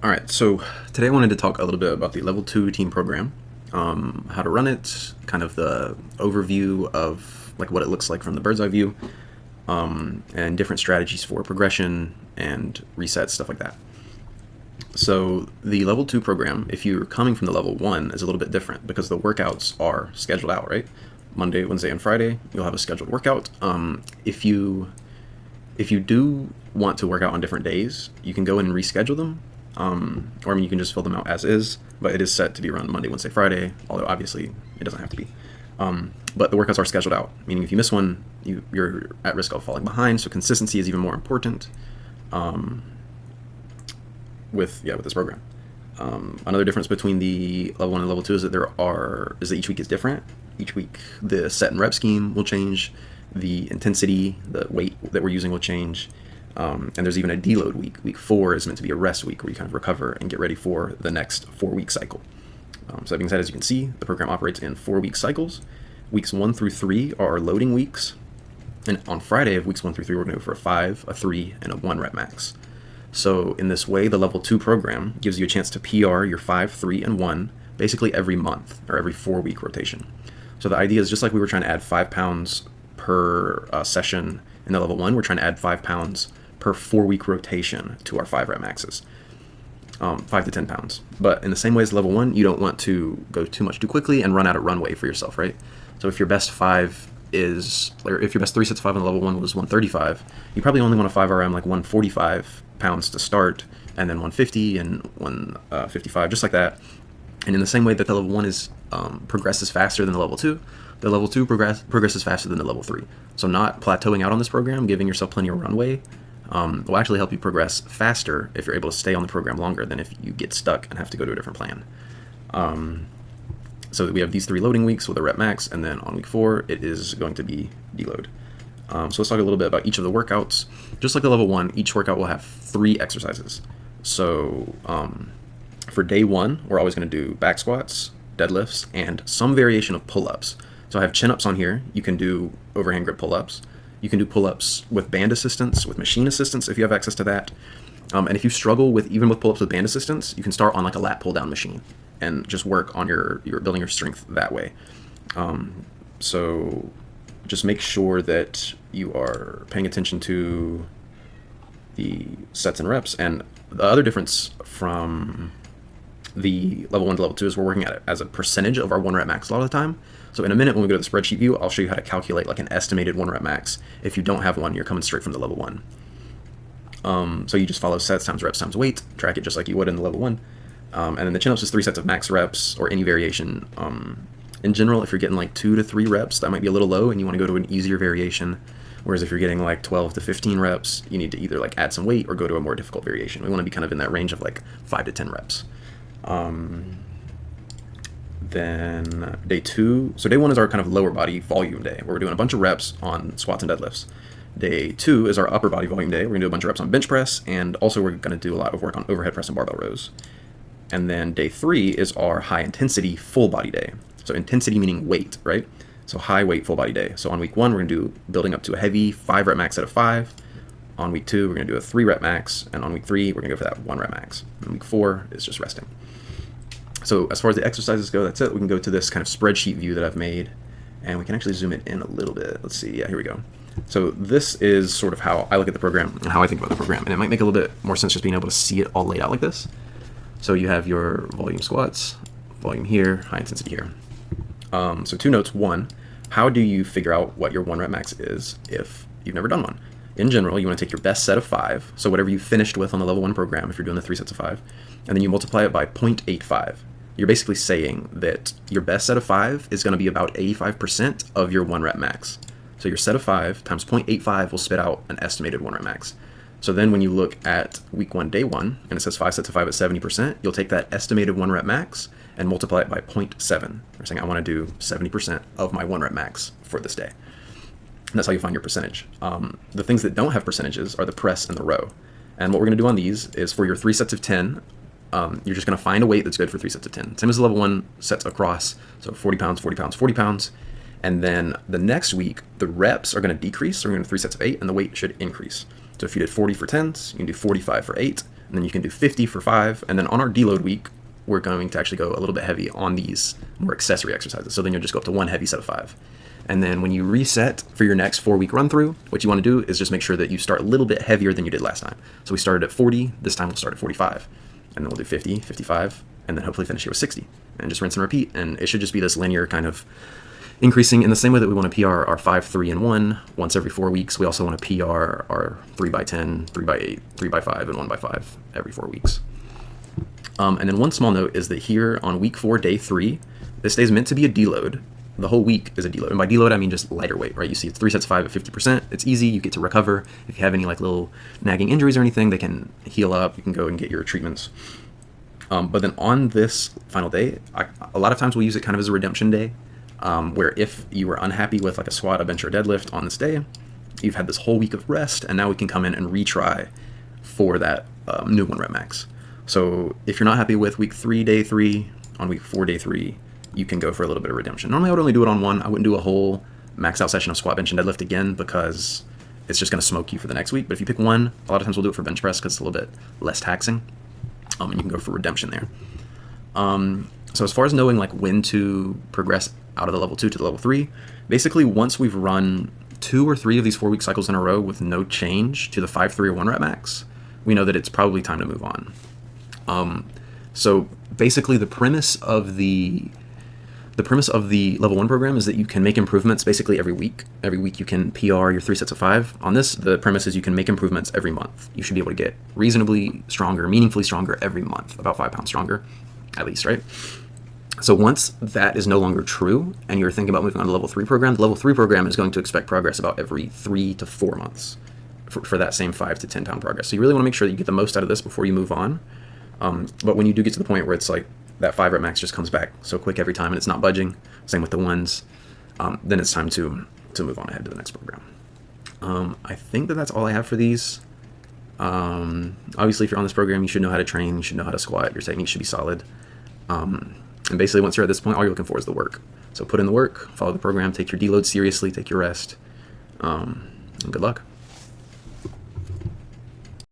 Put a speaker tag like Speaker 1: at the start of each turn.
Speaker 1: All right, so today I wanted to talk a little bit about the Level 2 team program, how to run it, kind of the overview of like what it looks like from the bird's eye view, and different strategies for progression and resets, stuff like that. So the Level 2 program, if you're coming from the Level 1, is a little bit different because the workouts are scheduled out, right? Monday, Wednesday, and Friday, you'll have a scheduled workout. If you do want to work out on different days, you can go in and reschedule them. Or you can just fill them out as is, but it is set to be run Monday, Wednesday, Friday, although obviously it doesn't have to be. But the workouts are scheduled out, meaning if you miss one, you're at risk of falling behind, so consistency is even more important with this program. Another difference between the Level 1 and Level 2 is that each week is different. Each week the set and rep scheme will change, the intensity, the weight that we're using will change. And there's even a deload week. Week 4 is meant to be a rest week where you kind of recover and get ready for the next 4-week cycle. So that being said, as you can see, the program operates in 4-week cycles. Weeks 1 through 3 are loading weeks. And on Friday of weeks 1 through 3, we're going to go for a 5, a 3, and a 1 rep max. So in this way, the Level 2 program gives you a chance to PR your 5, 3, and 1 basically every month or every 4-week rotation. So the idea is just like we were trying to add 5 pounds per session in the Level 1, we're trying to add 5 pounds per 4-week rotation to our 5 rep maxes, 5 to 10 pounds. But in the same way as Level 1, you don't want to go too quickly and run out of runway for yourself, right? So if your best 5 if your best 3 sets of 5 in Level 1 was 135, you probably only want a 5RM like 145 pounds to start, and then 150 and 155, just like that. And in the same way that the Level 1 progresses faster than the Level 2, the Level 2 progresses faster than the Level 3. So not plateauing out on this program, giving yourself plenty of runway, will actually help you progress faster if you're able to stay on the program longer than if you get stuck and have to go to a different plan. So we have these 3 loading weeks with a rep max, and then on week 4, it is going to be deload. So let's talk a little bit about each of the workouts. Just like the Level 1, each workout will have 3 exercises. So for day 1, we're always going to do back squats, deadlifts, and some variation of pull-ups. So I have chin-ups on here. You can do overhand grip pull-ups. You can do pull-ups with band assistance, with machine assistance if you have access to that. And if you struggle even with pull-ups with band assistance, you can start on like a lat pull-down machine and just work on your building your strength that way. So just make sure that you are paying attention to the sets and reps. And the other difference from the Level 1 to Level 2 is we're working at it as a percentage of our 1 rep max a lot of the time. So in a minute when we go to the spreadsheet view, I'll show you how to calculate like an estimated 1 rep max. If you don't have one, you're coming straight from the Level 1. So you just follow sets times reps times weight, track it just like you would in the Level 1. And then the chin-ups is 3 sets of max reps or any variation. In general, if you're getting like 2 to 3 reps, that might be a little low and you want to go to an easier variation. Whereas if you're getting like 12 to 15 reps, you need to either like add some weight or go to a more difficult variation. We want to be kind of in that range of like 5 to 10 reps. Then day 2, so day 1 is our kind of lower body volume day, where we're doing a bunch of reps on squats and deadlifts. Day 2 is our upper body volume day. We're gonna do a bunch of reps on bench press, and also we're gonna do a lot of work on overhead press and barbell rows. And then day 3 is our high intensity full body day. So intensity meaning weight, right? So high weight full body day. So on week 1, we're gonna do building up to a heavy 5 rep max set of 5. On week 2, we're gonna do a 3 rep max, and on week 3, we're gonna go for that 1 rep max. And week 4 is just resting. So as far as the exercises go, that's it. We can go to this kind of spreadsheet view that I've made, and we can actually zoom it in a little bit. Let's see. Yeah, here we go. So this is sort of how I look at the program and how I think about the program, and it might make a little bit more sense just being able to see it all laid out like this. So you have your volume squats, volume here, high intensity here. So 2 notes. 1, how do you figure out what your 1 rep max is if you've never done one? In general, you want to take your best set of 5, so whatever you finished with on the Level 1 program, if you're doing the 3 sets of 5, and then you multiply it by 0.85. You're basically saying that your best set of 5 is going to be about 85% of your 1 rep max. So your set of 5 times 0.85 will spit out an estimated 1 rep max. So then when you look at week 1, day 1, and it says 5 sets of 5 at 70%, you'll take that estimated 1 rep max and multiply it by 0.7. We're saying I want to do 70% of my 1 rep max for this day. And that's how you find your percentage. The things that don't have percentages are the press and the row. And what we're going to do on these is for your 3 sets of 10, you're just going to find a weight that's good for 3 sets of 10. Same as the Level 1 sets across, so 40 pounds, 40 pounds, 40 pounds. And then the next week, the reps are going to decrease, so we're going to do 3 sets of 8, and the weight should increase. So if you did 40 for 10s, you can do 45 for 8, and then you can do 50 for 5, and then on our deload week, we're going to actually go a little bit heavy on these more accessory exercises. So then you'll just go up to 1 heavy set of 5. And then when you reset for your next 4-week run through, what you want to do is just make sure that you start a little bit heavier than you did last time. So we started at 40, this time we'll start at 45, and then we'll do 50, 55, and then hopefully finish here with 60, and just rinse and repeat. And it should just be this linear kind of increasing in the same way that we want to PR our 5, 3, and 1 once every 4 weeks. We also want to PR our 3x10, 3x8, 3x5, and 1x5 every 4 weeks. And then one small note is that here on week 4, day 3, this day is meant to be a deload. The whole week is a deload. And by deload, I mean just lighter weight, right? You see it's 3 sets of 5 at 50%. It's easy. You get to recover. If you have any like little nagging injuries or anything, they can heal up. You can go and get your treatments. But then on this final day, a lot of times we'll use it kind of as a redemption day, where if you were unhappy with like a squat, a bench, or a deadlift on this day, you've had this whole week of rest, and now we can come in and retry for that new 1 rep max. So if you're not happy with week 3, day 3, on week 4, day 3, you can go for a little bit of redemption. Normally I would only do it on 1. I wouldn't do a whole max out session of squat, bench, and deadlift again because it's just going to smoke you for the next week. But if you pick 1, a lot of times we'll do it for bench press because it's a little bit less taxing, and you can go for redemption there. So as far as knowing like when to progress out of the level 2 to the level 3, basically once we've run 2 or 3 of these 4-week cycles in a row with no change to the 5, 3, or 1 rep max, we know that it's probably time to move on. So basically the premise of the level 1 program is that you can make improvements basically every week. Every week you can PR your 3 sets of 5. On this, the premise is you can make improvements every month. You should be able to get reasonably stronger, meaningfully stronger every month, about 5 pounds stronger, at least, right? So once that is no longer true and you're thinking about moving on to the level 3 program, the level 3 program is going to expect progress about every 3 to 4 months for that same 5 to 10 pound progress. So you really want to make sure that you get the most out of this before you move on. But when you do get to the point where it's like that 5 rep max just comes back so quick every time and it's not budging, same with the 1s, then it's time to move on ahead to the next program. I think that's all I have for these. Obviously, if you're on this program, you should know how to train, you should know how to squat, your technique should be solid. And basically, once you're at this point, all you're looking for is the work. So put in the work, follow the program, take your deload seriously, take your rest, and good luck.